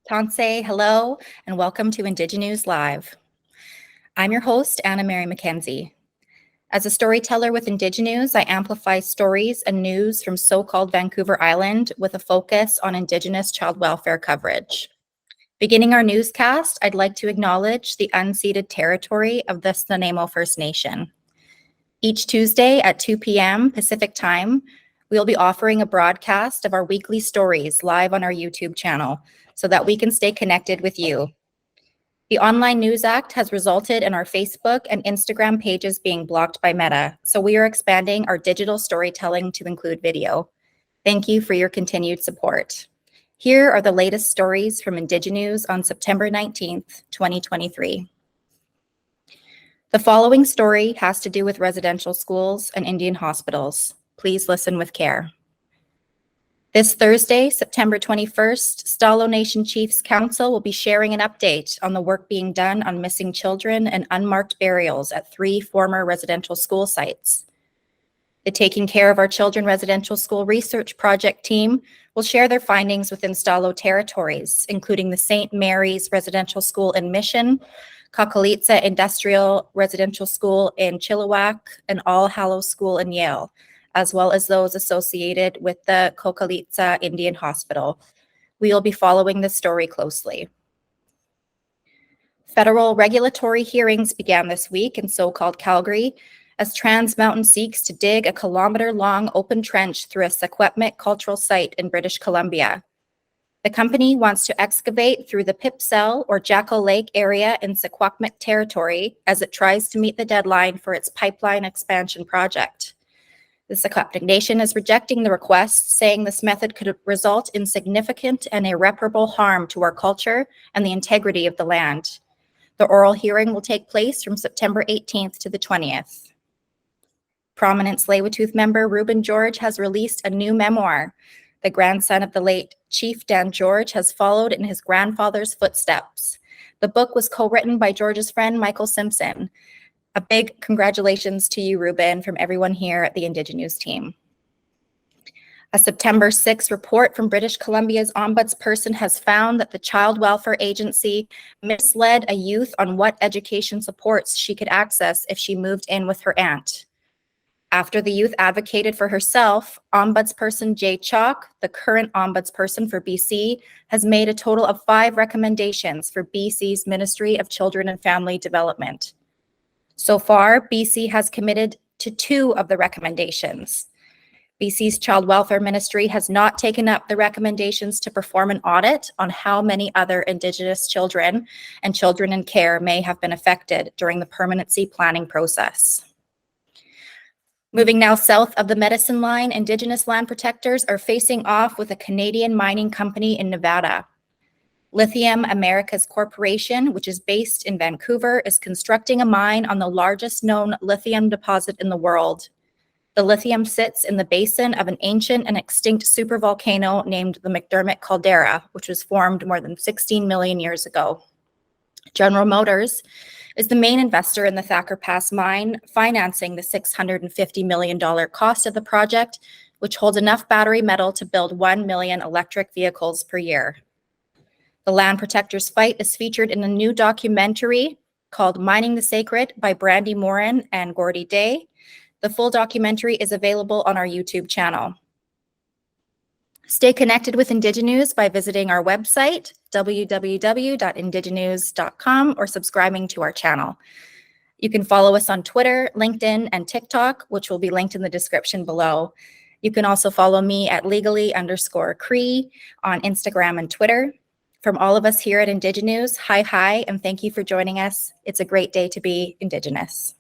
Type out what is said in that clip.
Tansei, hello, and welcome to IndigiNews Live. I'm your host, Anna Mary McKenzie. As a storyteller with IndigiNews, I amplify stories and news from so-called Vancouver Island with a focus on Indigenous child welfare coverage. Beginning our newscast, I'd like to acknowledge the unceded territory of the Nanaimo First Nation. Each Tuesday at 2 p.m. Pacific Time, we'll be offering a broadcast of our weekly stories live on our YouTube channel so that we can stay connected with you. The Online News Act has resulted in our Facebook and Instagram pages being blocked by Meta, so we are expanding our digital storytelling to include video. Thank you for your continued support. Here are the latest stories from IndigiNews on September 19th, 2023. The following story has to do with residential schools and Indian hospitals. Please listen with care. This Thursday, September 21st, Stalo Nation Chiefs Council will be sharing an update on the work being done on missing children and unmarked burials at 3 former residential school sites. The Taking Care of Our Children Residential School Research Project team will share their findings within Stalo territories, including the St. Mary's Residential School in Mission, Kakalitsa Industrial Residential School in Chilliwack, and All Hallows School in Yale, as well as those associated with the Kokalitsa Indian Hospital. We will be following this story closely. Federal regulatory hearings began this week in so-called Calgary as Trans Mountain seeks to dig a kilometer-long open trench through a Secwepemc cultural site in British Columbia. The company wants to excavate through the Pipsell or Jackal Lake area in Secwepemc territory as it tries to meet the deadline for its pipeline expansion project. The Secwepemc Nation is rejecting the request, saying this method could result in significant and irreparable harm to our culture and the integrity of the land. The oral hearing will take place from September 18th to the 20th. Prominent Tsleil-Waututh member Reuben George has released a new memoir. The grandson of the late Chief Dan George has followed in his grandfather's footsteps. The book was co-written by George's friend Michael Simpson. A big congratulations to you, Reuben, from everyone here at the IndigiNews team. A September 6 report from British Columbia's ombudsperson has found that the Child Welfare Agency misled a youth on what education supports she could access if she moved in with her aunt. After the youth advocated for herself, Ombudsperson Jay Chalk, the current ombudsperson for BC, has made a total of 5 recommendations for BC's Ministry of Children and Family Development. So far, BC has committed to 2 of the recommendations. BC's Child Welfare Ministry has not taken up the recommendations to perform an audit on how many other Indigenous children and children in care may have been affected during the permanency planning process. Moving now south of the Medicine Line, Indigenous land protectors are facing off with a Canadian mining company in Nevada. Lithium Americas Corporation, which is based in Vancouver, is constructing a mine on the largest known lithium deposit in the world. The lithium sits in the basin of an ancient and extinct supervolcano named the McDermott Caldera, which was formed more than 16 million years ago. General Motors is the main investor in the Thacker Pass mine, financing the $650 million cost of the project, which holds enough battery metal to build 1 million electric vehicles per year. The Land Protectors' fight is featured in a new documentary called Mining the Sacred by Brandy Morin and Gordy Day. The full documentary is available on our YouTube channel. Stay connected with IndigiNews by visiting our website, www.indiginews.com, or subscribing to our channel. You can follow us on Twitter, LinkedIn, and TikTok, which will be linked in the description below. You can also follow me at legally_Cree on Instagram and Twitter. From all of us here at IndigiNews, hi, and thank you for joining us. It's a great day to be Indigenous.